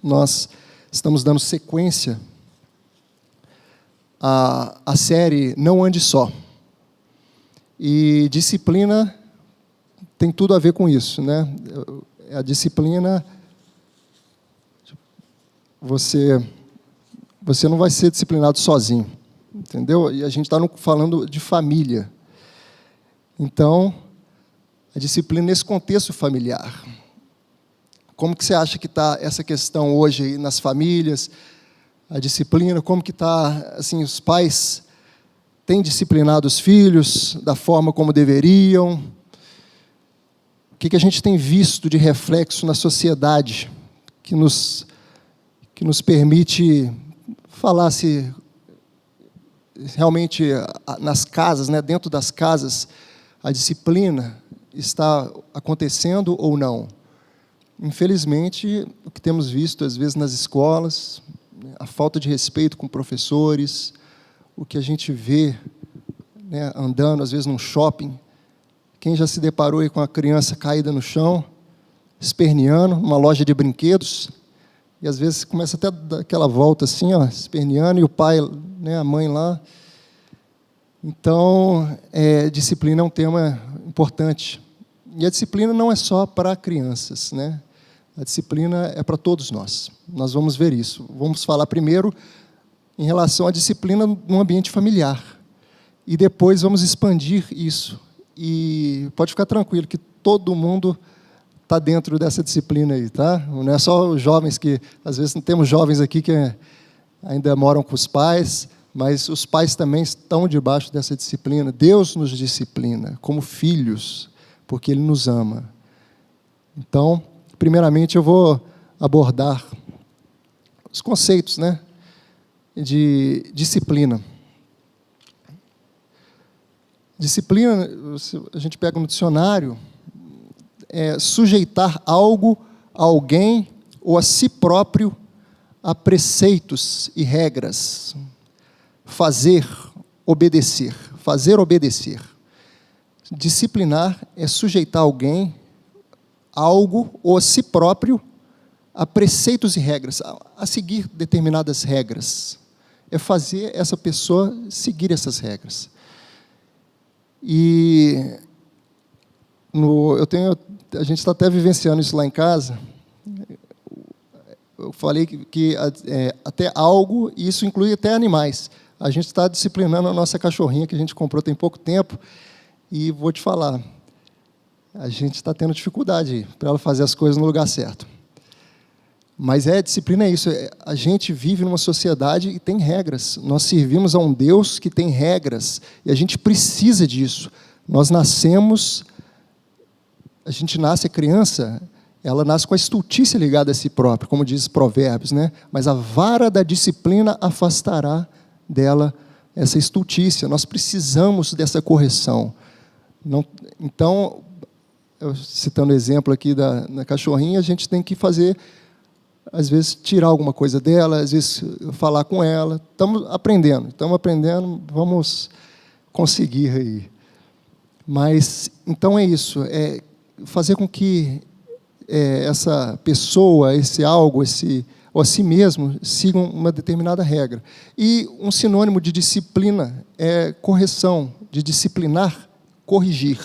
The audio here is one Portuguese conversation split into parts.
Nós estamos dando sequência à série Não Ande Só. E disciplina tem tudo a ver com isso, né? A disciplina, você não vai ser disciplinado sozinho, entendeu? E a gente está falando de família. Então, a disciplina nesse contexto familiar. Como que você acha que está essa questão hoje nas famílias? A disciplina, como que está, assim, os pais têm disciplinado os filhos da forma como deveriam? O que a gente tem visto de reflexo na sociedade que nos permite falar se realmente nas casas, né, dentro das casas, a disciplina está acontecendo ou não? Infelizmente, o que temos visto, às vezes, nas escolas, a falta de respeito com professores, o que a gente vê, né, andando, às vezes, num shopping. Quem já se deparou aí com a criança caída no chão, esperneando, numa loja de brinquedos, e, às vezes, começa até a dar aquela volta assim, ó, esperneando, e o pai, né, a mãe lá. Então, disciplina é um tema importante. E a disciplina não é só para crianças, né? A disciplina é para todos nós. Nós vamos ver isso. Vamos falar primeiro em relação à disciplina no ambiente familiar. E depois vamos expandir isso. E pode ficar tranquilo que todo mundo está dentro dessa disciplina aí, tá? Não é só os jovens que, às vezes, temos jovens aqui que ainda moram com os pais, mas os pais também estão debaixo dessa disciplina. Deus nos disciplina como filhos, porque Ele nos ama. Então, primeiramente, eu vou abordar os conceitos, né, de disciplina. Disciplina, a gente pega no dicionário, é sujeitar algo, a alguém ou a si próprio a preceitos e regras. Fazer, obedecer. Fazer, obedecer. Disciplinar é sujeitar alguém, algo ou a si próprio a preceitos e regras, a seguir determinadas regras. É fazer essa pessoa seguir essas regras. E a gente está até vivenciando isso lá em casa. Eu falei que até algo, e isso inclui até animais. A gente está disciplinando a nossa cachorrinha, que a gente comprou tem pouco tempo, e vou te falar, a gente está tendo dificuldade para ela fazer as coisas no lugar certo. Mas disciplina é isso, a gente vive numa sociedade e tem regras. Nós servimos a um Deus que tem regras, e a gente precisa disso. Nós nascemos, a gente nasce, a criança, ela nasce com a estultícia ligada a si própria, como diz Provérbios, né? Mas a vara da disciplina afastará dela essa estultícia. Nós precisamos dessa correção. Então, citando o exemplo aqui da cachorrinha, a gente tem que fazer, às vezes, tirar alguma coisa dela, às vezes, falar com ela. Estamos aprendendo, vamos conseguir aí. Mas, então, é isso, fazer com que essa pessoa, esse algo, ou a si mesmo, sigam uma determinada regra. E um sinônimo de disciplina é correção, de disciplinar, corrigir.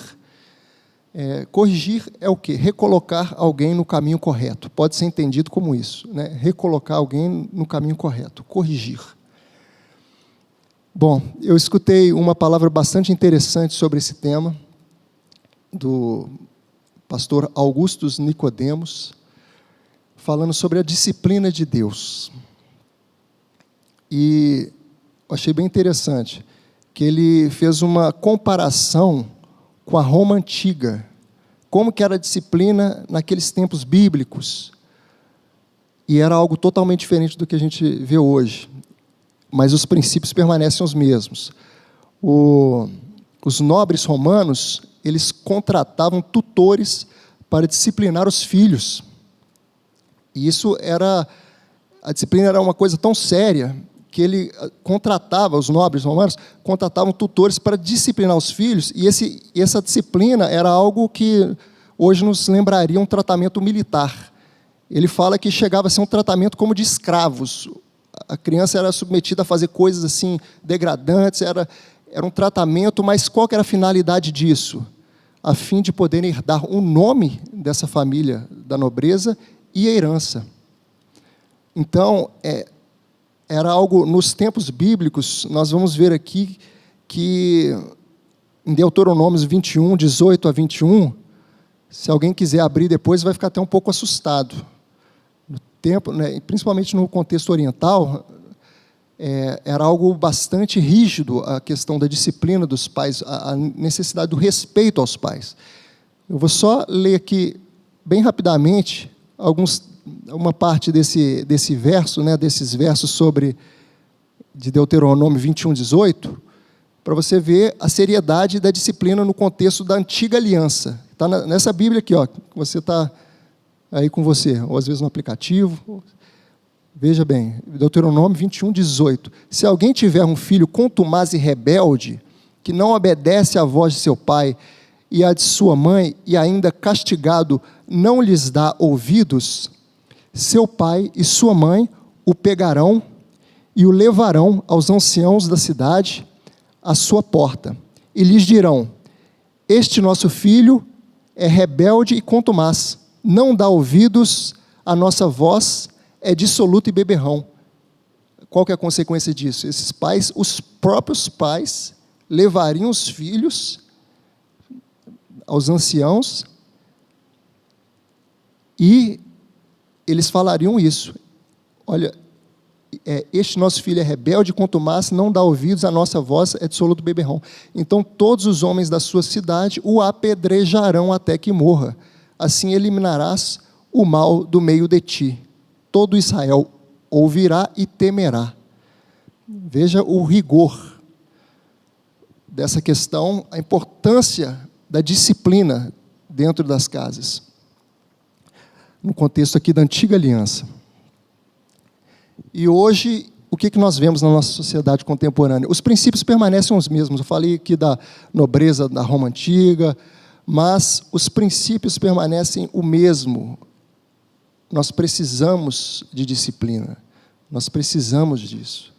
Corrigir é o quê? Recolocar alguém no caminho correto. Pode ser entendido como isso, né? Recolocar alguém no caminho correto, corrigir. Bom, eu escutei uma palavra bastante interessante sobre esse tema, do pastor Augustus Nicodemos, falando sobre a disciplina de Deus. E eu achei bem interessante que ele fez uma comparação com a Roma antiga, como que era a disciplina naqueles tempos bíblicos, e era algo totalmente diferente do que a gente vê hoje, mas os princípios permanecem os mesmos. Os nobres romanos, eles contratavam tutores para disciplinar os filhos, e a disciplina era uma coisa tão séria, que ele os nobres romanos contratavam tutores para disciplinar os filhos, e essa disciplina era algo que hoje nos lembraria um tratamento militar. ele fala que chegava a ser um tratamento como de escravos. A criança era submetida a fazer coisas assim degradantes, era um tratamento, mas qual que era a finalidade disso? A fim de poder herdar o nome dessa família da nobreza e a herança. Então, era algo, nos tempos bíblicos, nós vamos ver aqui que em Deuteronômio 21, 18 a 21, se alguém quiser abrir depois, vai ficar até um pouco assustado. No tempo, né, principalmente no contexto oriental, era algo bastante rígido a questão da disciplina dos pais, a necessidade do respeito aos pais. Eu vou só ler aqui, bem rapidamente, uma parte desse verso, né, desses versos de Deuteronômio 21, 18, para você ver a seriedade da disciplina no contexto da antiga aliança. Está nessa Bíblia aqui, ó, que você está aí com você, ou às vezes no aplicativo. Veja bem, Deuteronômio 21, 18. Se alguém tiver um filho contumaz e rebelde, que não obedece à voz de seu pai e à de sua mãe, e ainda castigado não lhes dá ouvidos, seu pai e sua mãe o pegarão e o levarão aos anciãos da cidade à sua porta, e lhes dirão: este nosso filho é rebelde e contumaz, não dá ouvidos à nossa voz, é dissoluto e beberrão. Qual que é a consequência disso? Esses pais, os próprios pais, levariam os filhos aos anciãos e eles falariam isso: olha, este nosso filho é rebelde, contumaz, não dá ouvidos à nossa voz, é dissoluto e beberrão. Então todos os homens da sua cidade o apedrejarão até que morra. Assim eliminarás o mal do meio de ti. Todo Israel ouvirá e temerá. Veja o rigor dessa questão, a importância da disciplina dentro das casas, no contexto aqui da antiga aliança. E hoje, o que nós vemos na nossa sociedade contemporânea? Os princípios permanecem os mesmos. Eu falei aqui da nobreza da Roma Antiga, mas os princípios permanecem o mesmo. Nós precisamos de disciplina, nós precisamos disso.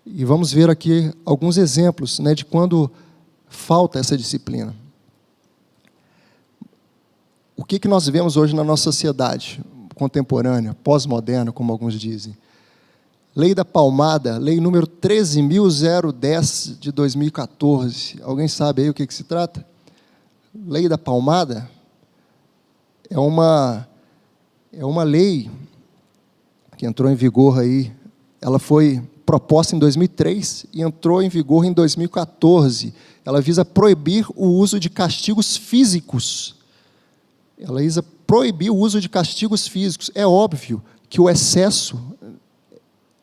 E vamos ver aqui alguns exemplos, né, de quando falta essa disciplina. O que nós vemos hoje na nossa sociedade contemporânea, pós-moderna, como alguns dizem? Lei da Palmada, lei número 13.010 de 2014. Alguém sabe aí o que se trata? Lei da Palmada é uma lei que entrou em vigor aí, ela foi proposta em 2003 e entrou em vigor em 2014. Ela visa proibir o uso de castigos físicos. Ela visa proibir o uso de castigos físicos. É óbvio que o excesso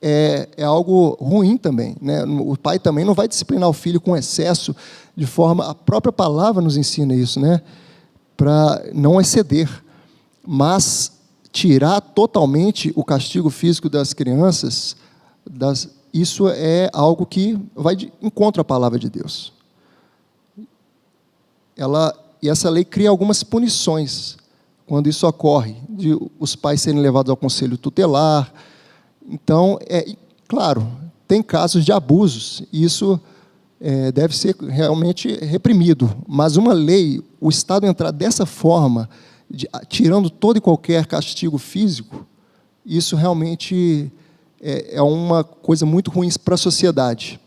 é algo ruim também, né? O pai também não vai disciplinar o filho com excesso, de forma... A própria palavra nos ensina isso, né? Para não exceder. Mas tirar totalmente o castigo físico das crianças, isso é algo que vai de encontro à palavra de Deus. E essa lei cria algumas punições quando isso ocorre, de os pais serem levados ao conselho tutelar. Então, claro, tem casos de abusos, e isso deve ser realmente reprimido. Mas uma lei, o Estado entrar dessa forma, tirando todo e qualquer castigo físico, isso realmente é uma coisa muito ruim para a sociedade.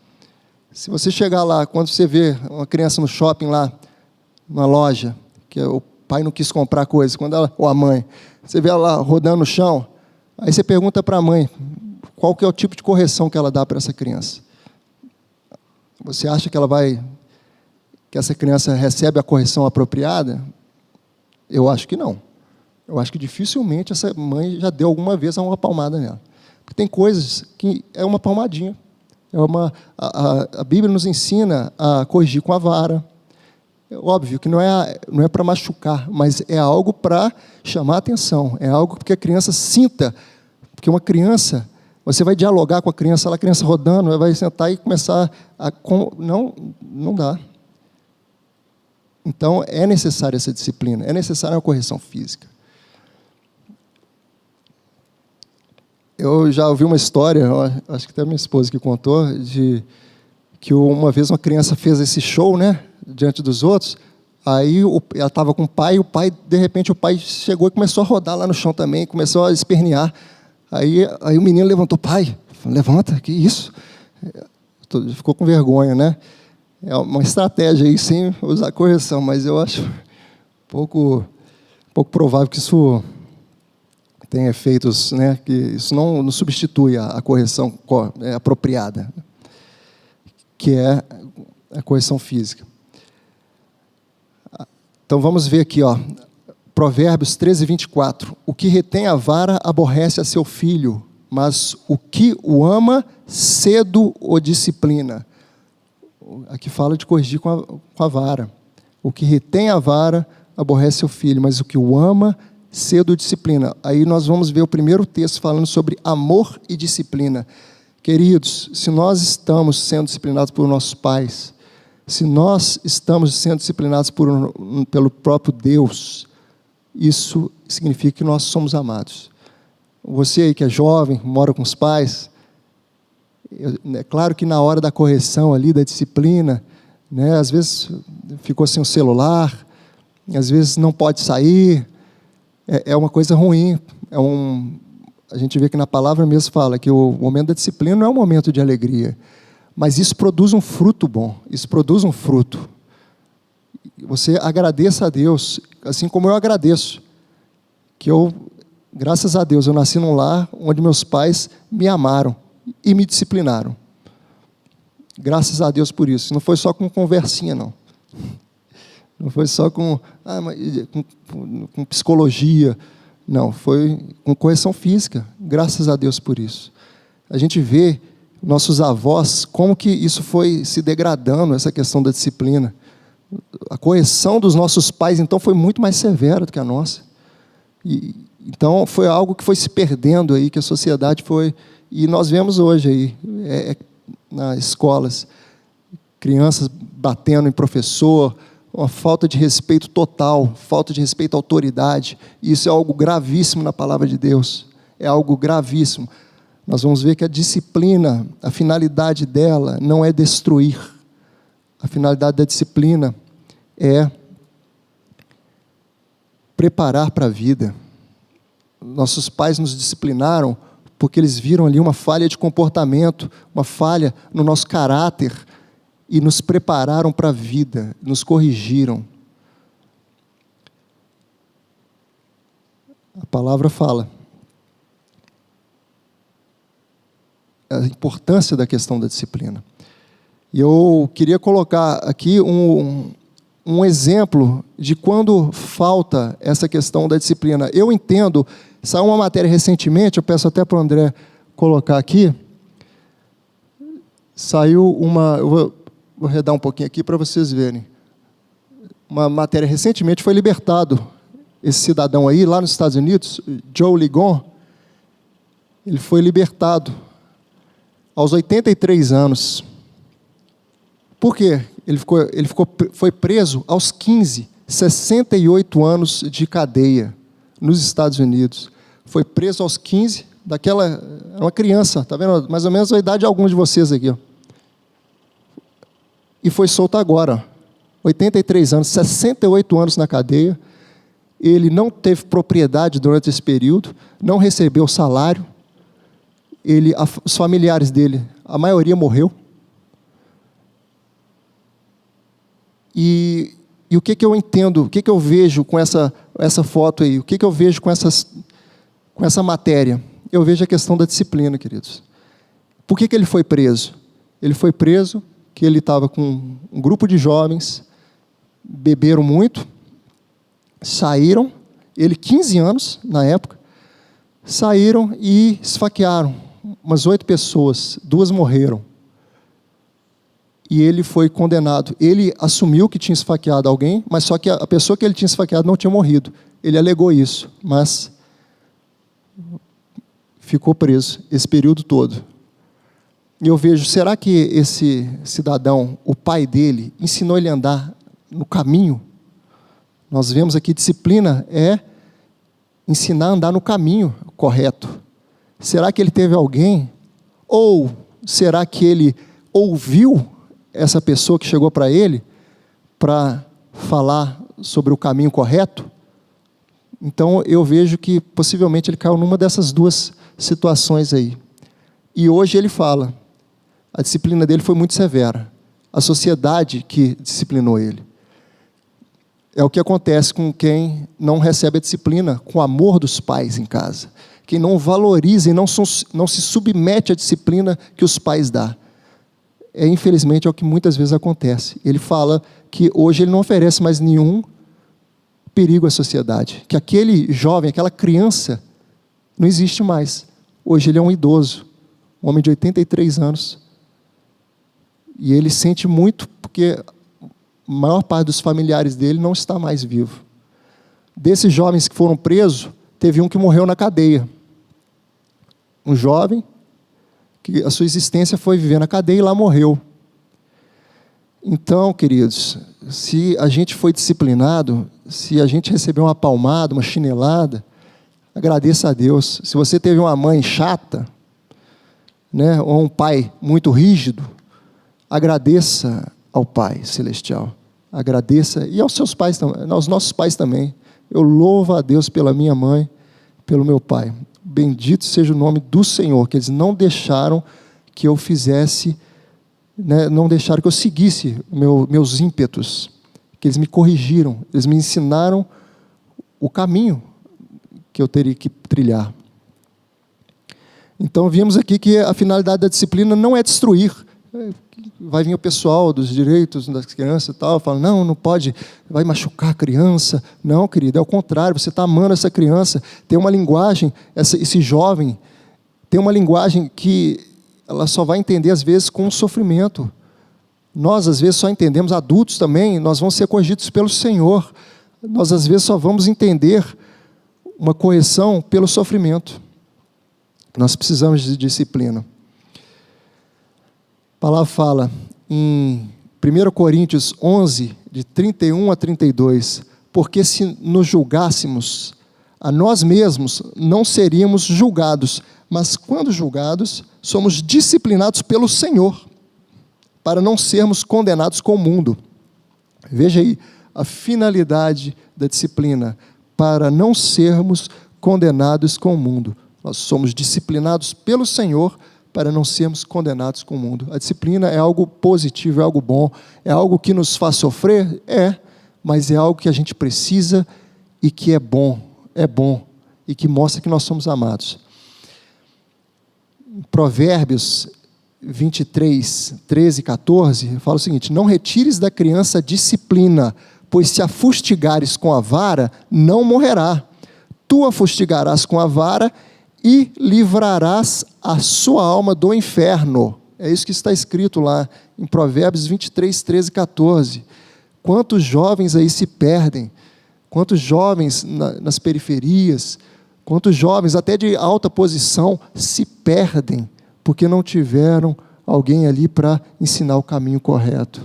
Se você chegar lá, quando você vê uma criança no shopping, lá, numa loja, que o pai não quis comprar coisa, ou a mãe, você vê ela lá rodando no chão, aí você pergunta para a mãe qual que é o tipo de correção que ela dá para essa criança. Você acha que essa criança recebe a correção apropriada? Eu acho que não. Eu acho que dificilmente essa mãe já deu alguma vez uma palmada nela. Porque tem coisas que é uma palmadinha. A Bíblia nos ensina a corrigir com a vara. É óbvio que não é para machucar, mas é algo para chamar a atenção. É algo que a criança sinta. Porque uma criança, você vai dialogar com a criança rodando, ela vai sentar e começar a... Não dá. Então, é necessária essa disciplina, é necessária uma correção física. Eu já ouvi uma história, acho que até minha esposa que contou, de que uma vez uma criança fez esse show, né, diante dos outros. Aí ela estava com de repente o pai chegou e começou a rodar lá no chão também, começou a espernear. Aí o menino levantou: pai, levanta, que isso? Ficou com vergonha, né? É uma estratégia aí, sem usar correção, mas eu acho pouco provável que isso tenha efeitos, né? Que isso não substitui a correção apropriada, que é a correção física. Então vamos ver aqui, ó, Provérbios 13, 24. O que retém a vara aborrece a seu filho, mas o que o ama cedo o disciplina. Aqui fala de corrigir com a vara. O que retém a vara aborrece seu filho, mas o que o ama cedo o disciplina. Aí nós vamos ver o primeiro texto falando sobre amor e disciplina. Queridos, se nós estamos sendo disciplinados por nossos pais, se nós estamos sendo disciplinados pelo próprio Deus, isso significa que nós somos amados. Você aí que é jovem, mora com os pais, é claro que na hora da correção ali, da disciplina, né, às vezes ficou sem o celular, às vezes não pode sair, é uma coisa ruim. A gente vê que na palavra mesmo fala que o momento da disciplina não é um momento de alegria, mas isso produz um fruto bom, isso produz um fruto. Você agradeça a Deus, assim como eu agradeço, que graças a Deus, eu nasci num lar onde meus pais me amaram e me disciplinaram. Graças a Deus por isso. Não foi só com conversinha, não. Não foi só com psicologia. Não, foi com correção física. Graças a Deus por isso. A gente vê nossos avós, como que isso foi se degradando, essa questão da disciplina. A correção dos nossos pais, então, foi muito mais severa do que a nossa. Então, foi algo que foi se perdendo aí, que a sociedade foi... E nós vemos hoje aí, nas escolas, crianças batendo em professor, uma falta de respeito total, falta de respeito à autoridade. Isso é algo gravíssimo na palavra de Deus. É algo gravíssimo. Nós vamos ver que a disciplina, a finalidade dela não é destruir. A finalidade da disciplina é preparar para a vida. Nossos pais nos disciplinaram porque eles viram ali uma falha de comportamento, uma falha no nosso caráter, e nos prepararam para a vida, nos corrigiram. A palavra fala a importância da questão da disciplina. E eu queria colocar aqui um exemplo de quando falta essa questão da disciplina. Eu entendo, saiu uma matéria recentemente, eu peço até para o André colocar aqui, saiu eu vou redar um pouquinho aqui para vocês verem. Uma matéria recentemente foi libertado, esse cidadão aí, lá nos Estados Unidos, Joe Ligon, ele foi libertado aos 83 anos. Por quê? Foi preso aos 15, 68 anos de cadeia nos Estados Unidos. Foi preso aos 15, era uma criança, está vendo? Mais ou menos a idade de alguns de vocês aqui, ó. E foi solto agora, 83 anos, 68 anos na cadeia. Ele não teve propriedade durante esse período, não recebeu salário. Os familiares dele, a maioria morreu. E o que eu entendo, o que eu vejo com essa foto aí, o que eu vejo com essa matéria? Eu vejo a questão da disciplina, queridos. Por que ele foi preso? Ele foi preso que ele estava com um grupo de jovens, beberam muito, saíram, ele 15 anos na época, saíram e esfaquearam umas 8 pessoas, 2 morreram. E ele foi condenado. Ele assumiu que tinha esfaqueado alguém, mas só que a pessoa que ele tinha esfaqueado não tinha morrido. Ele alegou isso, mas ficou preso esse período todo. E eu vejo, será que esse cidadão, o pai dele, ensinou ele a andar no caminho? Nós vemos aqui, disciplina é ensinar a andar no caminho correto. Será que ele teve alguém? Ou será que ele ouviu essa pessoa que chegou para ele para falar sobre o caminho correto? Então eu vejo que possivelmente ele caiu numa dessas duas situações aí. E hoje ele fala, a disciplina dele foi muito severa. A sociedade que disciplinou ele. É o que acontece com quem não recebe a disciplina com o amor dos pais em casa. Quem não valoriza e não se submete à disciplina que os pais dão. Infelizmente, é o que muitas vezes acontece. Ele fala que hoje ele não oferece mais nenhum perigo à sociedade. Que aquele jovem, aquela criança, não existe mais. Hoje ele é um idoso, um homem de 83 anos. E ele sente muito porque a maior parte dos familiares dele não está mais vivo. Desses jovens que foram presos, teve um que morreu na cadeia. Um jovem que a sua existência foi viver na cadeia e lá morreu. Então, queridos, se a gente foi disciplinado, se a gente recebeu uma palmada, uma chinelada, agradeça a Deus. Se você teve uma mãe chata, né, ou um pai muito rígido, agradeça ao Pai Celestial. Agradeça, e aos seus pais também, aos nossos pais também. Eu louvo a Deus pela minha mãe, pelo meu pai. Bendito seja o nome do Senhor, que eles não deixaram que eu fizesse, né, não deixaram que eu seguisse meus ímpetos, que eles me corrigiram, eles me ensinaram o caminho que eu teria que trilhar. Então, vimos aqui que a finalidade da disciplina não é destruir. Vai vir o pessoal dos direitos das crianças e tal, fala, não pode, vai machucar a criança. Não, querido, é o contrário, você está amando essa criança. Tem uma linguagem, esse jovem, tem uma linguagem que ela só vai entender, às vezes, com o sofrimento. Nós, às vezes, só entendemos, adultos também, nós vamos ser corrigidos pelo Senhor. Nós, às vezes, só vamos entender uma correção pelo sofrimento. Nós precisamos de disciplina. A palavra fala em 1 Coríntios 11, de 31 a 32, porque se nos julgássemos a nós mesmos, não seríamos julgados, mas quando julgados, somos disciplinados pelo Senhor, para não sermos condenados com o mundo. Veja aí, a finalidade da disciplina, para não sermos condenados com o mundo. Nós somos disciplinados pelo Senhor, para não sermos condenados com o mundo. A disciplina é algo positivo, é algo bom, é algo que nos faz sofrer? Mas é algo que a gente precisa e que é bom, e que mostra que nós somos amados. Em Provérbios 23, 13 e 14, fala o seguinte, não retires da criança a disciplina, pois se a fustigares com a vara, não morrerá. Tu a fustigarás com a vara e livrarás a sua alma do inferno. É isso que está escrito lá em Provérbios 23, 13 e 14. Quantos jovens aí se perdem, quantos jovens nas periferias, quantos jovens até de alta posição se perdem, porque não tiveram alguém ali para ensinar o caminho correto.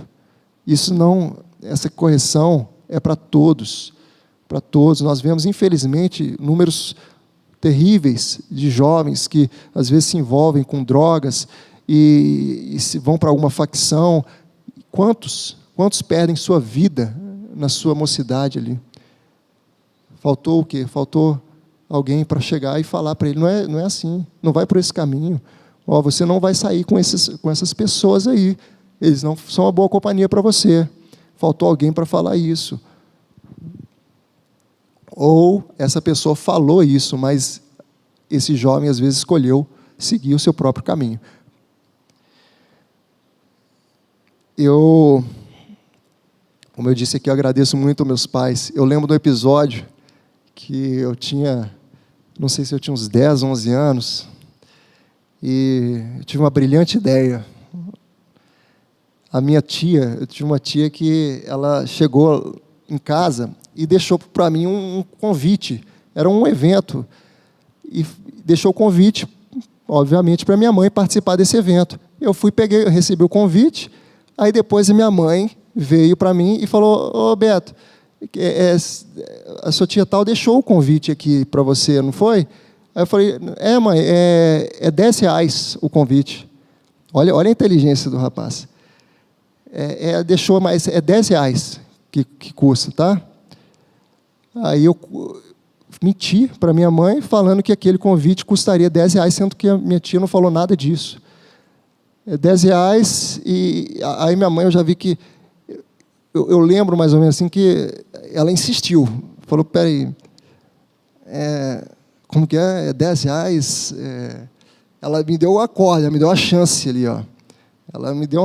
Essa correção é para todos, Nós vemos, infelizmente, números terríveis de jovens que às vezes se envolvem com drogas e se vão para alguma facção. Quantos perdem sua vida na sua mocidade ali? Faltou o quê? Faltou alguém para chegar e falar para ele, não é assim, não vai por esse caminho. Você não vai sair com essas pessoas aí, eles não são uma boa companhia para você. Faltou alguém para falar isso. Ou essa pessoa falou isso, mas esse jovem às vezes escolheu seguir o seu próprio caminho. Como eu disse aqui, eu agradeço muito aos meus pais. Eu lembro do episódio que eu tinha, não sei se eu tinha uns 10, 11 anos, e eu tive uma brilhante ideia. Eu tinha uma tia que ela chegou em casa e deixou para mim um convite. Era um evento. E deixou o convite, obviamente, para minha mãe participar desse evento. Eu recebi o convite, aí depois a minha mãe veio para mim e falou, ô Beto, a sua tia tal deixou o convite aqui para você, não foi? Aí eu falei, mãe, é R$10 o convite. Olha a inteligência do rapaz. Deixou mais, R$10 que custa, tá? Aí eu menti para minha mãe, falando que aquele convite custaria R$10, sendo que a minha tia não falou nada disso. R$10, e aí minha mãe, eu já vi que... Eu lembro mais ou menos assim que ela insistiu. Falou, peraí, como que é? R$10? Ela me deu a corda, me deu a chance ali, ó. Ela me deu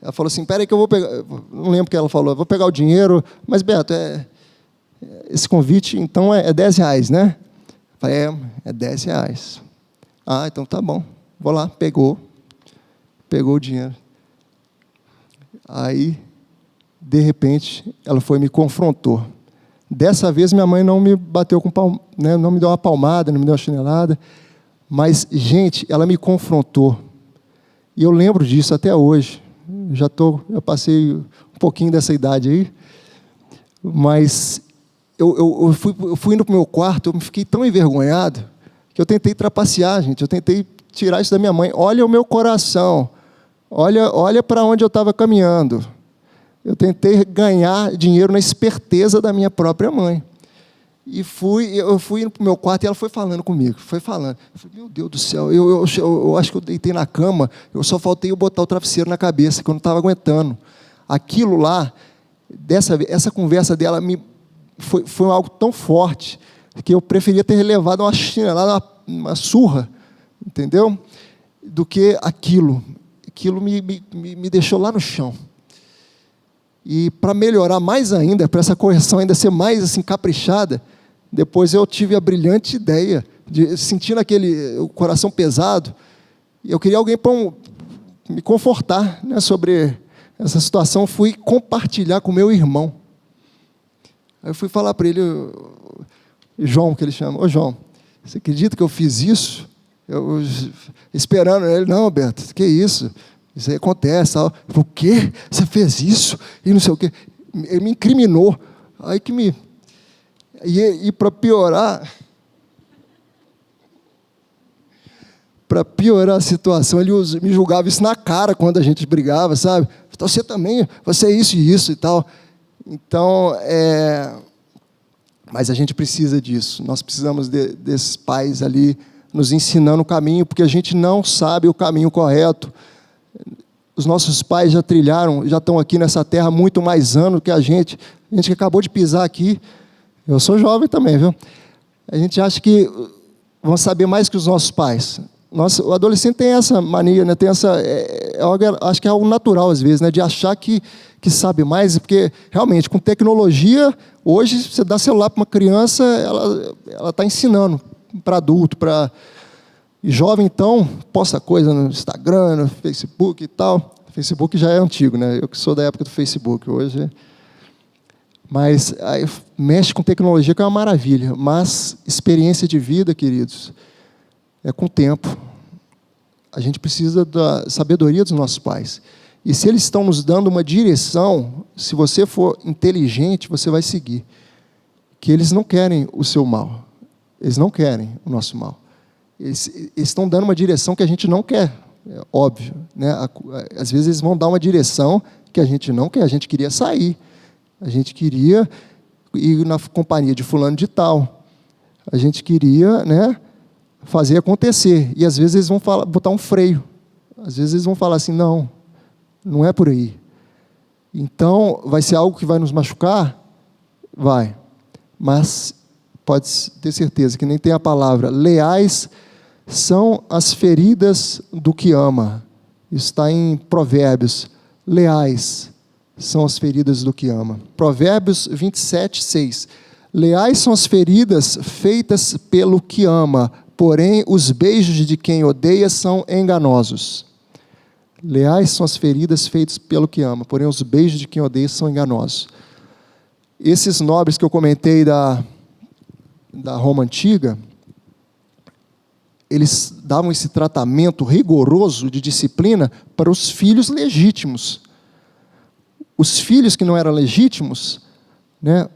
ela falou assim, peraí que eu vou pegar... Não lembro o que ela falou, eu vou pegar o dinheiro, mas, Beto, esse convite, então, é R$10, né? Eu falei, é R$10. Ah, então tá bom. Vou lá, pegou o dinheiro. Aí, de repente, ela foi e me confrontou. Dessa vez, minha mãe não me bateu né, não me deu uma palmada, não me deu uma chinelada, mas, gente, ela me confrontou. E eu lembro disso até hoje. Já passei um pouquinho dessa idade aí, mas eu fui indo para o meu quarto, eu fiquei tão envergonhado que eu tentei trapacear, gente. Eu tentei tirar isso da minha mãe. Olha o meu coração. Olha para onde eu estava caminhando. Eu tentei ganhar dinheiro na esperteza da minha própria mãe. E eu fui indo para o meu quarto e ela foi falando comigo. Foi falando. Eu falei, meu Deus do céu, eu acho que eu deitei na cama, eu só faltei eu botar o travesseiro na cabeça, que eu não estava aguentando. Aquilo lá, essa conversa dela foi algo tão forte que eu preferia ter levado uma chinelada, uma surra, entendeu? Do que aquilo. Aquilo me deixou lá no chão. E para melhorar mais ainda, para essa correção ainda ser mais assim, caprichada, depois eu tive a brilhante ideia, sentindo o coração pesado, e eu queria alguém para me confortar, né, sobre essa situação. Fui compartilhar com meu irmão. Aí eu fui falar para ele, João, que ele chama, ô João, você acredita que eu fiz isso? Eu esperando ele, não, Beto, que isso? Isso aí acontece. Tal. Eu falei, o quê? Você fez isso? E não sei o quê. Ele me incriminou. Aí que me... E para piorar a situação, ele me julgava isso na cara quando a gente brigava, sabe? Então, você também, você é isso e isso e tal. Então, mas a gente precisa disso. Nós precisamos desses pais ali nos ensinando o caminho, porque a gente não sabe o caminho correto. Os nossos pais já trilharam, já estão aqui nessa terra muito mais anos que a gente que acabou de pisar aqui. Eu sou jovem também, viu? A gente acha que vão saber mais que os nossos pais. O adolescente tem essa mania, né? Tem acho que é algo natural às vezes, né? De achar que sabe mais, porque realmente com tecnologia, hoje você dá celular para uma criança, ela está ensinando para adulto, E jovem, então, posta coisa no Instagram, no Facebook e tal. O Facebook já é antigo, né? Eu que sou da época do Facebook hoje. Mas aí, mexe com tecnologia, que é uma maravilha. Mas experiência de vida, queridos, é com o tempo. A gente precisa da sabedoria dos nossos pais. E se eles estão nos dando uma direção, se você for inteligente, você vai seguir. Que eles não querem o seu mal. Eles não querem o nosso mal. Eles estão dando uma direção que a gente não quer, é óbvio, né? Às vezes eles vão dar uma direção que a gente não quer. A gente queria sair, a gente queria ir na companhia de fulano de tal, a gente queria, né, fazer acontecer. E às vezes eles vão botar um freio, às vezes eles vão falar assim, não é por aí. Então, vai ser algo que vai nos machucar? Vai, mas pode ter certeza que nem tem a palavra, leais são as feridas do que ama. Está em Provérbios. Leais são as feridas do que ama. Provérbios 27, 6. Leais são as feridas feitas pelo que ama, porém os beijos de quem odeia são enganosos. Leais são as feridas feitas pelo que ama, porém os beijos de quem odeia são enganosos. Esses nobres que eu comentei da Roma Antiga, eles davam esse tratamento rigoroso de disciplina para os filhos legítimos. Os filhos que não eram legítimos, né,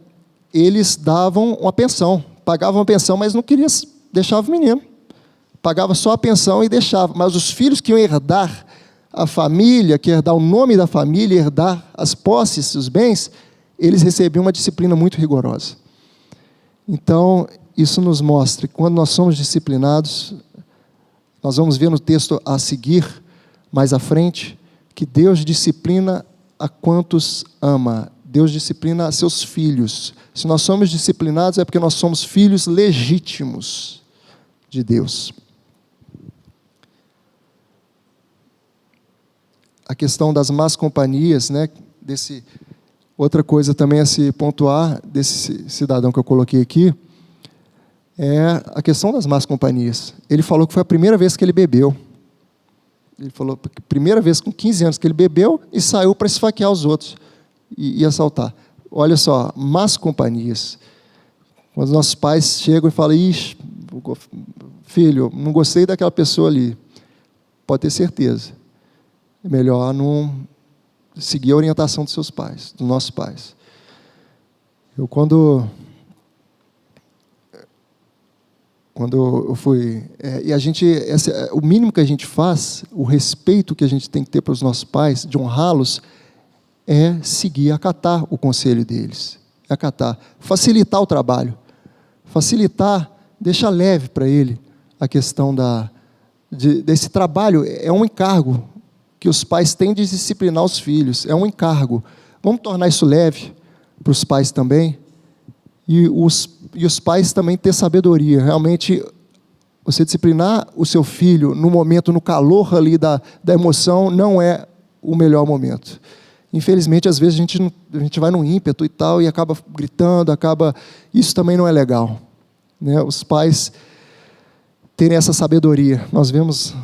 eles davam uma pensão, pagavam uma pensão, mas não queriam deixava o menino. Pagava só a pensão e deixava. Mas os filhos que iam herdar a família, que iam herdar o nome da família, herdar as posses, os bens, eles recebiam uma disciplina muito rigorosa. Então, isso nos mostra que quando nós somos disciplinados, nós vamos ver no texto a seguir, mais à frente, que Deus disciplina a quantos ama. Deus disciplina a seus filhos. Se nós somos disciplinados, é porque nós somos filhos legítimos de Deus. A questão das más companhias, né? Outra coisa também a se pontuar, desse cidadão que eu coloquei aqui, é a questão das más companhias. Ele falou que foi a primeira vez que ele bebeu. Ele falou que primeira vez com 15 anos que ele bebeu e saiu para esfaquear os outros e assaltar. Olha só, más companhias. Quando os nossos pais chegam e falam, ixi, filho, não gostei daquela pessoa ali. Pode ter certeza. É melhor não seguir a orientação dos seus pais, dos nossos pais. Quando eu fui... e a gente... o mínimo que a gente faz, o respeito que a gente tem que ter para os nossos pais, de honrá-los, é seguir, acatar o conselho deles. Acatar. Facilitar o trabalho. Facilitar, deixar leve para ele a questão desse trabalho. É um encargo que os pais têm de disciplinar os filhos. É um encargo. Vamos tornar isso leve para os pais também. E os pais também ter sabedoria. Realmente, você disciplinar o seu filho no momento, no calor ali da emoção, não é o melhor momento. Infelizmente, às vezes, a gente vai no ímpeto e tal, e acaba gritando, isso também não é legal. Né? Os pais terem essa sabedoria. Nós vemos...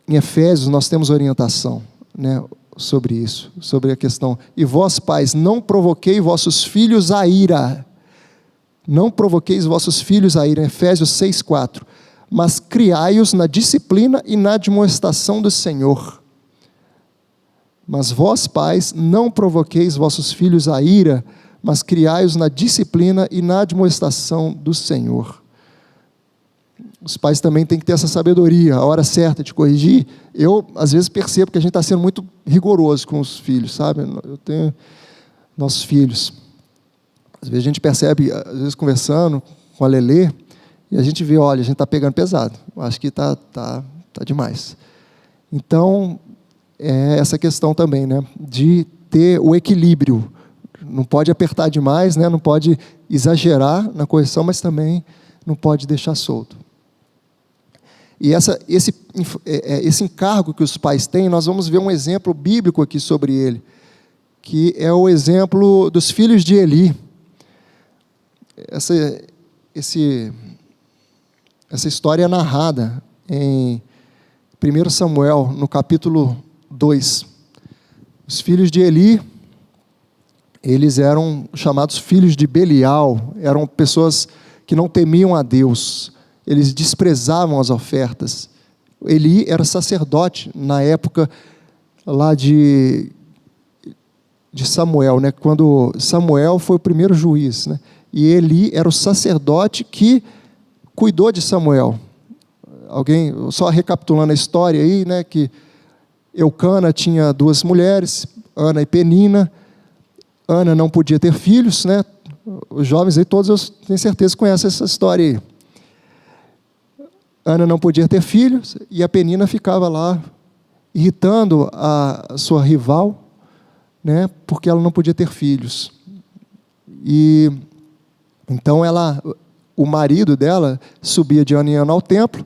Em Efésios, nós temos orientação, né, sobre isso, sobre a questão. E vós, pais, não provoquei vossos filhos a ira. Não provoqueis vossos filhos a ira. Efésios 6:4. Mas criai-os na disciplina e na admoestação do Senhor. Mas vós, pais, não provoqueis vossos filhos a ira, mas criai-os na disciplina e na admoestação do Senhor. Os pais também têm que ter essa sabedoria, a hora certa de corrigir. Eu, às vezes, percebo que a gente está sendo muito rigoroso com os filhos, sabe? Eu tenho nossos filhos. Às vezes a gente percebe, às vezes conversando com a Lelê, e a gente vê, olha, a gente está pegando pesado. Eu acho que está demais. Então, é essa questão também, né? De ter o equilíbrio. Não pode apertar demais, né? Não pode exagerar na correção, mas também não pode deixar solto. E esse encargo que os pais têm, nós vamos ver um exemplo bíblico aqui sobre ele, que é o exemplo dos filhos de Eli. Essa história é narrada em 1 Samuel, no capítulo 2. Os filhos de Eli, eles eram chamados filhos de Belial, eram pessoas que não temiam a Deus. Eles desprezavam as ofertas. Eli era sacerdote na época lá de Samuel, né? Quando Samuel foi o primeiro juiz, né? E Eli era o sacerdote que cuidou de Samuel. Alguém, só recapitulando a história aí, né? Que Eucana tinha 2 mulheres, Ana e Penina. Ana não podia ter filhos, né? Os jovens aí, todos eu tenho certeza conhecem essa história aí. Ana não podia ter filhos e a Penina ficava lá irritando a sua rival, né, porque ela não podia ter filhos. E então o marido dela subia de ano em ano ao templo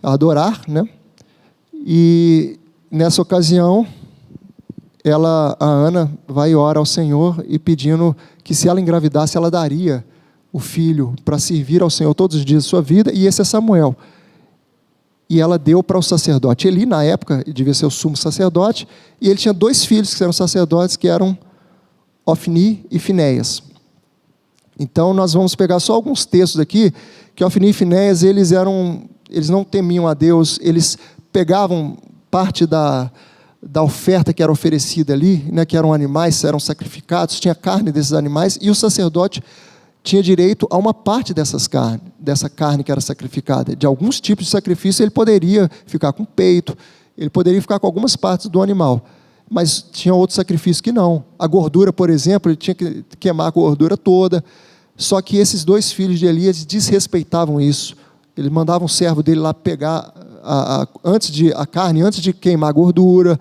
a adorar, né? E nessa ocasião a Ana vai e ora ao Senhor e pedindo que se ela engravidasse, ela daria o filho para servir ao Senhor todos os dias da sua vida, e esse é Samuel. E ela deu para o sacerdote. Eli, na época, devia ser o sumo sacerdote, e ele tinha 2 filhos que eram sacerdotes, que eram Ofni e Finéias. Então, nós vamos pegar só alguns textos aqui, que Ofni e Finéias, eles não temiam a Deus, eles pegavam parte da oferta que era oferecida ali, né, que eram animais, eram sacrificados, tinha carne desses animais, e o sacerdote tinha direito a uma parte dessa carne que era sacrificada. De alguns tipos de sacrifício, ele poderia ficar com o peito, ele poderia ficar com algumas partes do animal, mas tinha outros sacrifícios que não. A gordura, por exemplo, ele tinha que queimar a gordura toda. Só que esses 2 filhos de Elias desrespeitavam isso. Eles mandavam o servo dele lá pegar a carne, antes de queimar a gordura.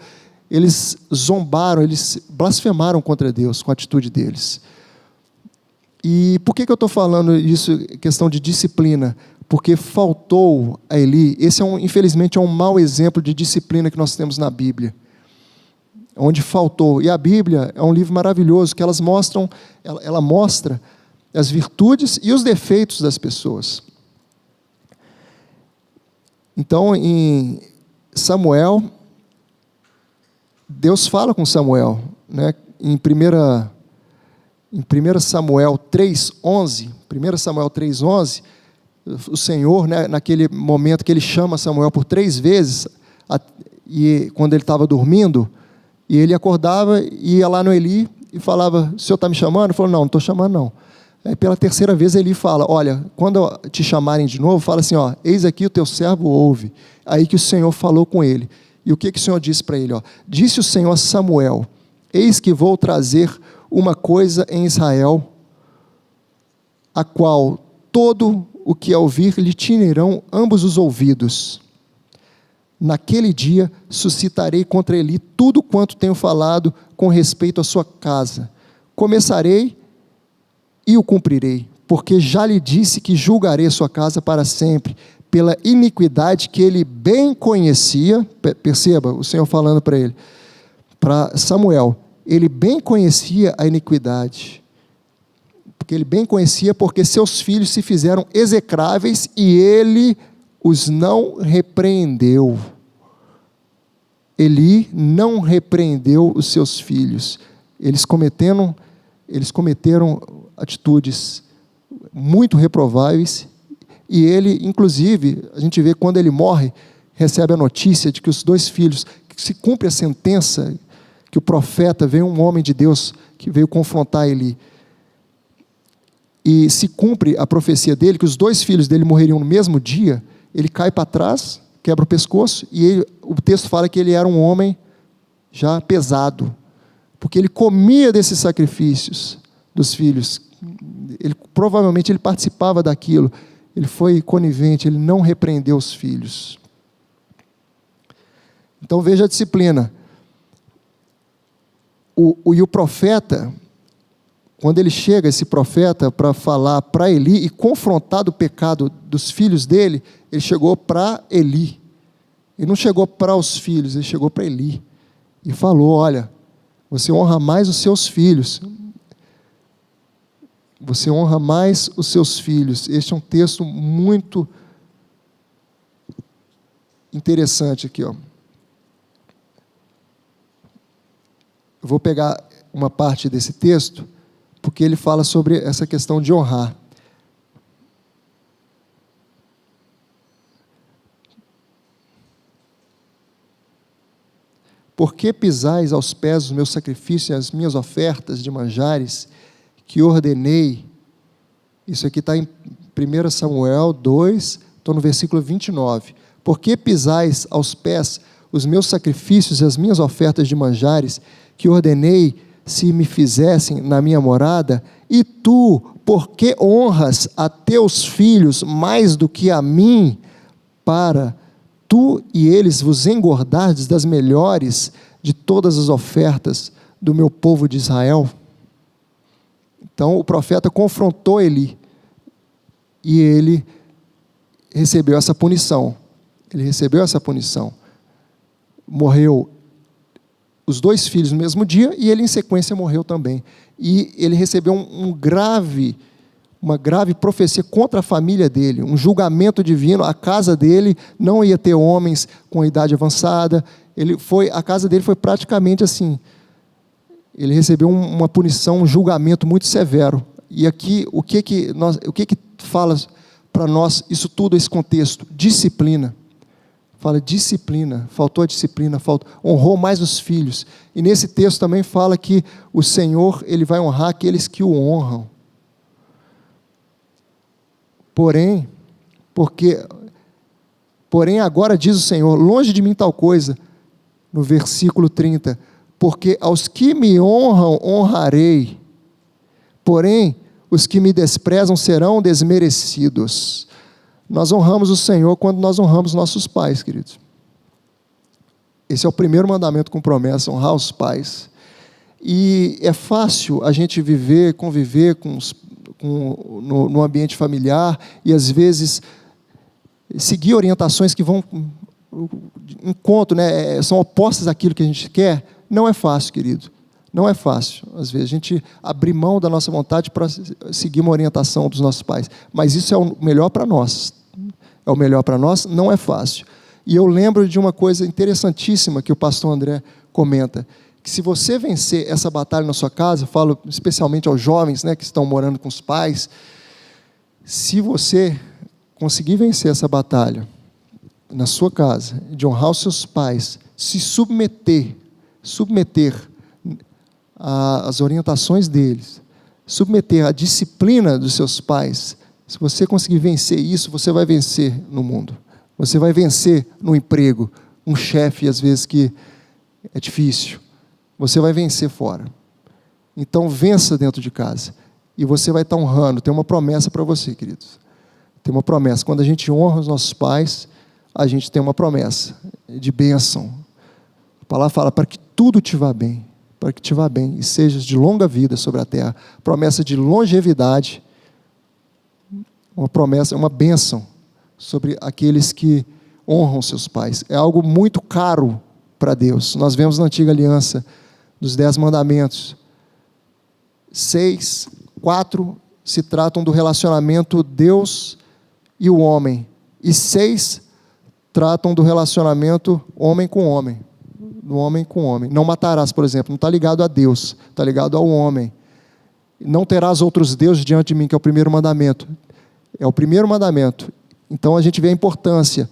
Eles zombaram, eles blasfemaram contra Deus com a atitude deles. E por que eu estou falando isso, questão de disciplina? Porque faltou a Eli. Esse, infelizmente, é um mau exemplo de disciplina que nós temos na Bíblia, onde faltou. E a Bíblia é um livro maravilhoso, que ela mostra as virtudes e os defeitos das pessoas. Então, em Samuel, Deus fala com Samuel, né? Em 1 Samuel 3,11, o Senhor, né, naquele momento que ele chama Samuel por 3 vezes, e quando ele estava dormindo, e ele acordava, ia lá no Eli e falava: o senhor está me chamando? Ele falou: não estou chamando não. Aí, pela 3ª vez Eli fala: olha, quando te chamarem de novo, fala assim, eis aqui o teu servo ouve. Aí que o Senhor falou com ele. E o que o Senhor disse para ele? Disse o Senhor a Samuel: eis que vou trazer uma coisa em Israel, a qual todo o que a ouvir lhe tinirão ambos os ouvidos. Naquele dia suscitarei contra Eli tudo quanto tenho falado com respeito à sua casa. Começarei e o cumprirei, porque já lhe disse que julgarei a sua casa para sempre, pela iniquidade que ele bem conhecia. Perceba, o Senhor falando para ele, para Samuel, ele bem conhecia a iniquidade, porque ele bem conhecia, porque seus filhos se fizeram execráveis e ele os não repreendeu. Eli não repreendeu os seus filhos. Eles cometeram atitudes muito reprováveis, e ele, inclusive, a gente vê quando ele morre, recebe a notícia de que os 2 filhos, que se cumpre a sentença, que o profeta, veio um homem de Deus, que veio confrontar Eli, e se cumpre a profecia dele, que os 2 filhos dele morreriam no mesmo dia, ele cai para trás, quebra o pescoço, e o texto fala que ele era um homem já pesado, porque ele comia desses sacrifícios dos filhos. Provavelmente ele participava daquilo, ele foi conivente, ele não repreendeu os filhos. Então veja a disciplina. E o profeta, quando ele chega, esse profeta, para falar para Eli e confrontar do pecado dos filhos dele, ele chegou para Eli. Ele não chegou para os filhos, ele chegou para Eli. E falou: olha, você honra mais os seus filhos. Você honra mais os seus filhos. Este é um texto muito interessante aqui. Eu vou pegar uma parte desse texto, porque ele fala sobre essa questão de honrar. Por que pisais aos pés os meus sacrifícios e as minhas ofertas de manjares, que ordenei? Isso aqui está em 1 Samuel 2, estou no versículo 29. Por que pisais aos pés os meus sacrifícios e as minhas ofertas de manjares, que ordenei se me fizessem na minha morada? E tu, por que honras a teus filhos mais do que a mim, para tu e eles vos engordardes das melhores de todas as ofertas do meu povo de Israel? Então o profeta confrontou Eli, e ele recebeu essa punição. Morreu os 2 filhos no mesmo dia, e ele em sequência morreu também. E ele recebeu uma grave profecia contra a família dele, um julgamento divino. A casa dele não ia ter homens com idade avançada. A casa dele foi praticamente assim. Ele recebeu uma punição, um julgamento muito severo. E aqui, o que fala para nós isso tudo, esse contexto? Disciplina. Fala disciplina, faltou a disciplina, honrou mais os filhos. E nesse texto também fala que o Senhor, ele vai honrar aqueles que o honram. Porém agora diz o Senhor, longe de mim tal coisa, no versículo 30, porque aos que me honram, honrarei, porém, os que me desprezam serão desmerecidos. Nós honramos o Senhor quando nós honramos nossos pais, queridos. Esse é o primeiro mandamento com promessa, honrar os pais. E é fácil a gente conviver no ambiente familiar, e às vezes seguir orientações que vão em conta, né, são opostas àquilo que a gente quer. Não é fácil, querido. Não é fácil, às vezes, a gente abrir mão da nossa vontade para seguir uma orientação dos nossos pais. Mas isso é o melhor para nós. É o melhor para nós, não é fácil. E eu lembro de uma coisa interessantíssima que o pastor André comenta, que se você vencer essa batalha na sua casa, eu falo especialmente aos jovens, né, que estão morando com os pais, se você conseguir vencer essa batalha na sua casa, de honrar os seus pais, se submeter às orientações deles, submeter à disciplina dos seus pais, se você conseguir vencer isso, você vai vencer no mundo. Você vai vencer no emprego, um chefe, às vezes, que é difícil. Você vai vencer fora. Então, vença dentro de casa. E você vai estar honrando. Tem uma promessa para você, queridos. Tem uma promessa. Quando a gente honra os nossos pais, a gente tem uma promessa de bênção. A palavra fala, para que tudo te vá bem. Para que te vá bem e sejas de longa vida sobre a terra. Promessa de longevidade. Uma promessa, uma bênção sobre aqueles que honram seus pais. É algo muito caro para Deus. Nós vemos na Antiga Aliança, dos 10 mandamentos, 4 se tratam do relacionamento Deus e o homem, e 6 tratam do relacionamento homem com homem, do homem com homem. Não matarás, por exemplo, não está ligado a Deus, está ligado ao homem. Não terás outros deuses diante de mim, que é o primeiro mandamento. É o primeiro mandamento. Então a gente vê a importância.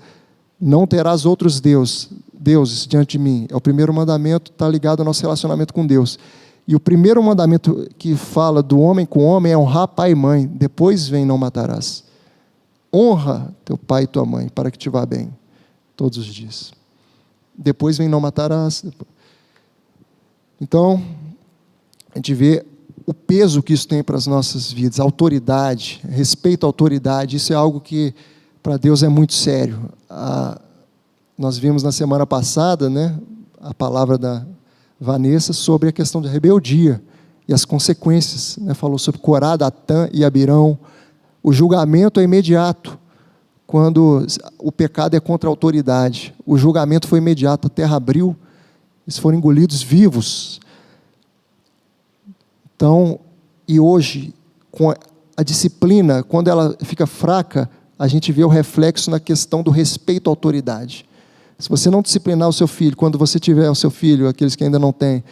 Não terás outros deuses diante de mim. É o primeiro mandamento, está ligado ao nosso relacionamento com Deus. E o primeiro mandamento que fala do homem com homem é honrar pai e mãe. Depois vem não matarás. Honra teu pai e tua mãe, para que te vá bem, todos os dias. Depois vem não matarás. Então, a gente vê o peso que isso tem para as nossas vidas, a autoridade, respeito à autoridade, isso é algo que para Deus é muito sério. Nós vimos na semana passada, né, a palavra da Vanessa sobre a questão da rebeldia e as consequências, né, falou sobre Corá, Datã e Abirão. O julgamento é imediato, quando o pecado é contra a autoridade. O julgamento foi imediato, a terra abriu, eles foram engolidos vivos. Então, e hoje, com a disciplina, quando ela fica fraca, a gente vê o reflexo na questão do respeito à autoridade. Se você não disciplinar o seu filho, quando você tiver o seu filho, aqueles que ainda não têm,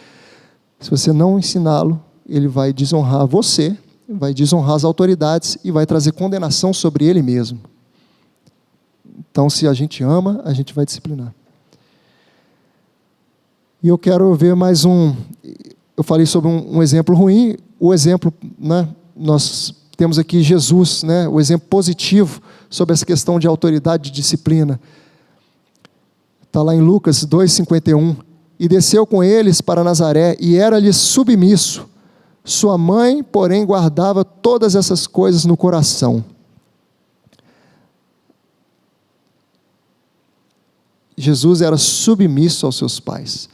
se você não ensiná-lo, ele vai desonrar você, vai desonrar as autoridades e vai trazer condenação sobre ele mesmo. Então, se a gente ama, a gente vai disciplinar. E eu quero ver mais eu falei sobre um exemplo ruim, o exemplo, né, nós temos aqui Jesus, né, o exemplo positivo sobre essa questão de autoridade e disciplina. Está lá em Lucas 2,51. E desceu com eles para Nazaré, e era-lhes submisso. Sua mãe, porém, guardava todas essas coisas no coração. Jesus era submisso aos seus pais.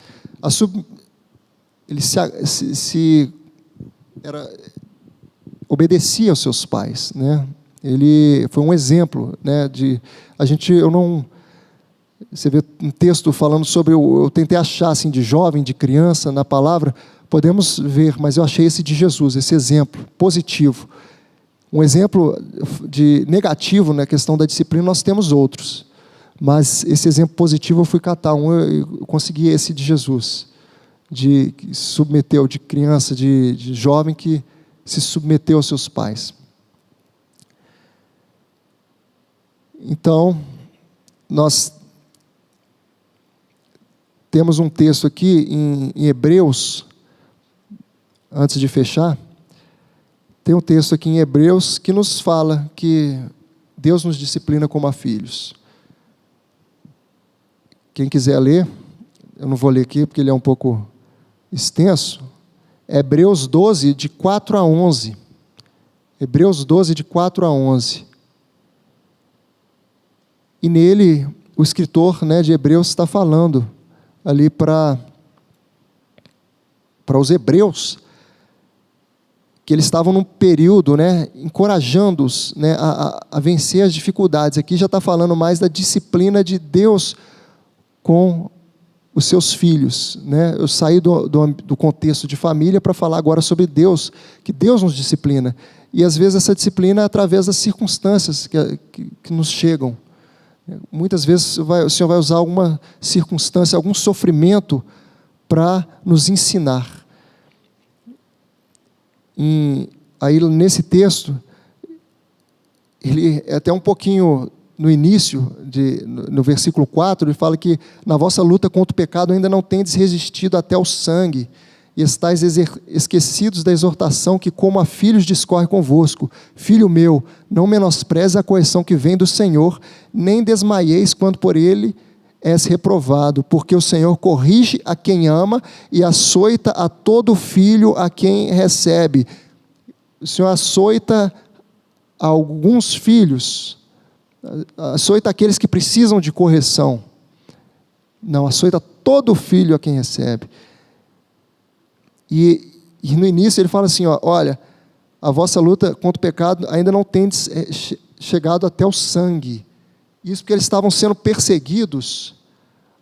Ele obedecia aos seus pais, né? Ele foi um exemplo, né, você vê um texto falando sobre, eu tentei achar assim, de jovem, de criança, na palavra, podemos ver, mas eu achei esse de Jesus, esse exemplo positivo. Um exemplo de negativo na questão da disciplina, nós temos outros, mas esse exemplo positivo eu fui catar eu consegui esse de Jesus, que se submeteu, de criança, de jovem que se submeteu aos seus pais. Então, nós temos um texto aqui em Hebreus, antes de fechar, tem um texto aqui em Hebreus que nos fala que Deus nos disciplina como a filhos. Quem quiser ler, eu não vou ler aqui porque ele é um pouco extenso, Hebreus 12, de 4 a 11. Hebreus 12, de 4 a 11. E nele, o escritor, né, de Hebreus está falando ali para os hebreus, que eles estavam num período, né, encorajando-os, né, a vencer as dificuldades. Aqui já está falando mais da disciplina de Deus com os seus filhos, né? Eu saí do contexto de família para falar agora sobre Deus, que Deus nos disciplina. E às vezes essa disciplina é através das circunstâncias que nos chegam. Muitas vezes o Senhor vai usar alguma circunstância, algum sofrimento para nos ensinar. Aí nesse texto, ele é até um pouquinho no início, no versículo 4, ele fala que na vossa luta contra o pecado ainda não tendes resistido até o sangue, e estáis esquecidos da exortação que como a filhos discorre convosco. Filho meu, não menospreze a correção que vem do Senhor, nem desmaieis quando por ele és reprovado, porque o Senhor corrige a quem ama e açoita a todo filho a quem recebe. O Senhor açoita alguns filhos, açoita aqueles que precisam de correção. Não, açoita todo filho a quem recebe. E no início ele fala assim, olha, a vossa luta contra o pecado ainda não tem chegado até o sangue. Isso porque eles estavam sendo perseguidos,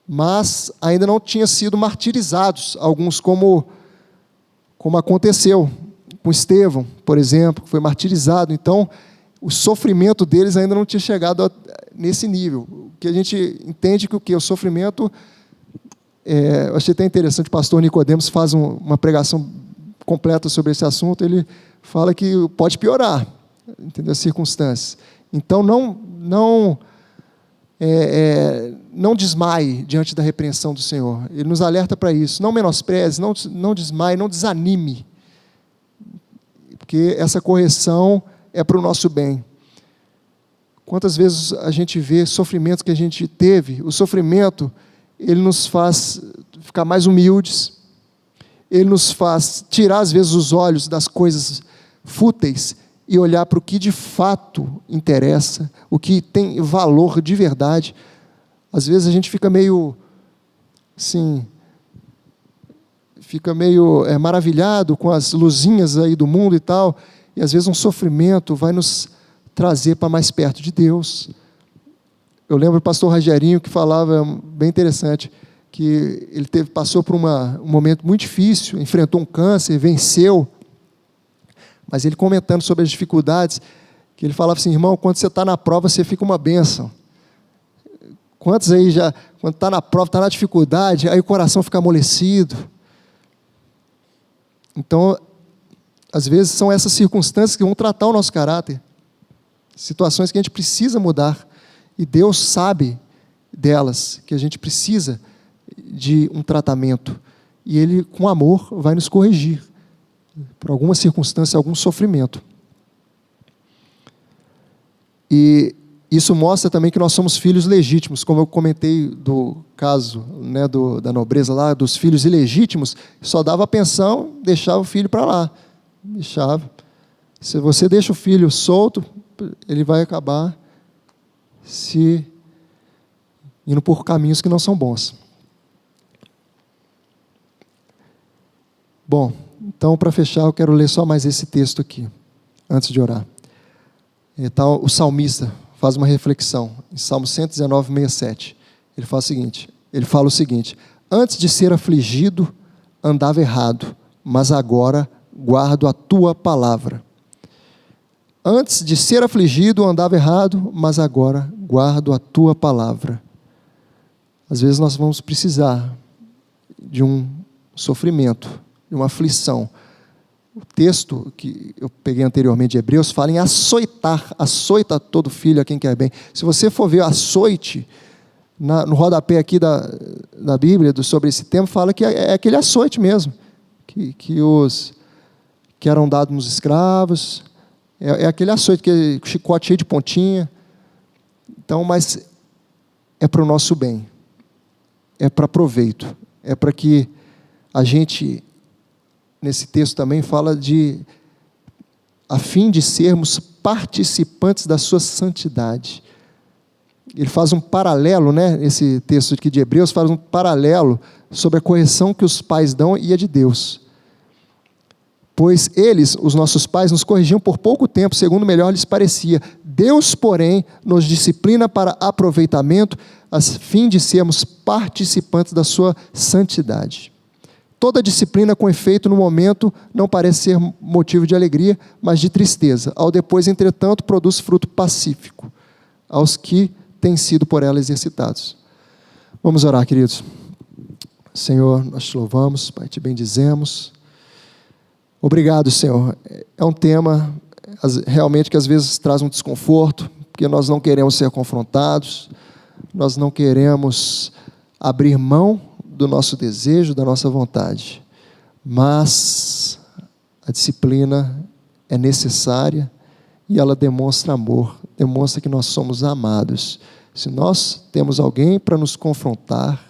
mas ainda não tinham sido martirizados, alguns como aconteceu com Estevão, por exemplo, que foi martirizado. Então, o sofrimento deles ainda não tinha chegado nesse nível. O que a gente entende que o sofrimento... eu achei até interessante, o pastor Nicodemos faz uma pregação completa sobre esse assunto. Ele fala que pode piorar, entendeu? As circunstâncias. Então, não desmaie diante da repreensão do Senhor. Ele nos alerta para isso. Não menospreze, não desmaie, não desanime, porque essa correção é para o nosso bem. Quantas vezes a gente vê sofrimentos que a gente teve, o sofrimento, ele nos faz ficar mais humildes, ele nos faz tirar às vezes os olhos das coisas fúteis e olhar para o que de fato interessa, o que tem valor de verdade. Às vezes a gente fica meio assim, maravilhado com as luzinhas aí do mundo e tal, e às vezes um sofrimento vai nos trazer para mais perto de Deus. Eu lembro do pastor Rogerinho que falava, bem interessante, que ele passou por um momento muito difícil, enfrentou um câncer, venceu, mas ele comentando sobre as dificuldades, que ele falava assim, irmão, quando você está na prova, você fica uma bênção. Quantos aí já, quando está na prova, está na dificuldade, aí o coração fica amolecido. Então, às vezes são essas circunstâncias que vão tratar o nosso caráter, situações que a gente precisa mudar, e Deus sabe delas, que a gente precisa de um tratamento, e Ele, com amor, vai nos corrigir, por alguma circunstância, algum sofrimento. E isso mostra também que nós somos filhos legítimos, como eu comentei do caso, né, da nobreza lá, dos filhos ilegítimos, só dava a pensão, deixava o filho para lá, deixava. Se você deixa o filho solto, ele vai acabar se indo por caminhos que não são bons. Bom, então, para fechar, eu quero ler só mais esse texto aqui, antes de orar. Então, o salmista faz uma reflexão, em Salmo 119, 67. Ele fala o seguinte, antes de ser afligido, andava errado, mas agora guardo a tua palavra. Antes de ser afligido, andava errado, mas agora guardo a tua palavra. Às vezes nós vamos precisar de um sofrimento, de uma aflição. O texto que eu peguei anteriormente de Hebreus fala em açoitar, açoita todo filho a quem quer bem. Se você for ver açoite, no rodapé aqui da Bíblia, sobre esse tema, fala que é aquele açoite mesmo, que eram dados nos escravos, é aquele açoite, que chicote cheio de pontinha, Então, mas é para o nosso bem, é para proveito, é para que a gente, nesse texto também fala a fim de sermos participantes da sua santidade. Ele faz um paralelo, né? Esse texto aqui de Hebreus faz um paralelo sobre a correção que os pais dão e a de Deus. Pois eles, os nossos pais, nos corrigiam por pouco tempo, segundo melhor lhes parecia. Deus, porém, nos disciplina para aproveitamento, a fim de sermos participantes da sua santidade. Toda disciplina com efeito no momento não parece ser motivo de alegria, mas de tristeza. Ao depois, entretanto, produz fruto pacífico aos que têm sido por ela exercitados. Vamos orar, queridos. Senhor, nós te louvamos, Pai, te bendizemos. Obrigado, Senhor. É um tema realmente que às vezes traz um desconforto, porque nós não queremos ser confrontados, nós não queremos abrir mão do nosso desejo, da nossa vontade, mas a disciplina é necessária e ela demonstra amor, demonstra que nós somos amados. Se nós temos alguém para nos confrontar,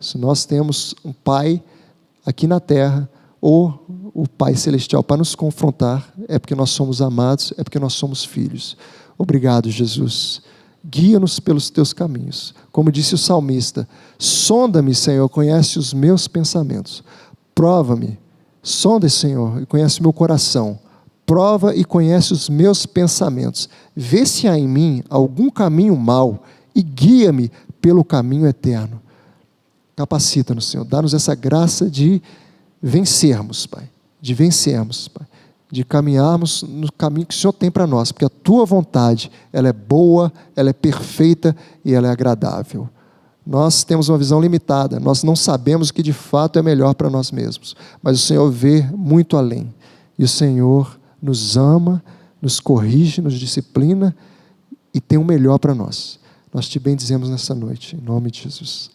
se nós temos um Pai aqui na terra, ou o Pai Celestial para nos confrontar, é porque nós somos amados, é porque nós somos filhos. Obrigado, Jesus. Guia-nos pelos teus caminhos. Como disse o salmista, sonda-me, Senhor, conhece os meus pensamentos. Prova-me, sonda, Senhor, e conhece o meu coração. Prova e conhece os meus pensamentos. Vê se há em mim algum caminho mau e guia-me pelo caminho eterno. Capacita-nos, Senhor. Dá-nos essa graça de vencermos, Pai. De vencermos, Pai. De caminharmos no caminho que o Senhor tem para nós, porque a Tua vontade, ela é boa, ela é perfeita e ela é agradável. Nós temos uma visão limitada, nós não sabemos o que de fato é melhor para nós mesmos, mas o Senhor vê muito além, e o Senhor nos ama, nos corrige, nos disciplina e tem o melhor para nós. Nós te bendizemos nessa noite, em nome de Jesus.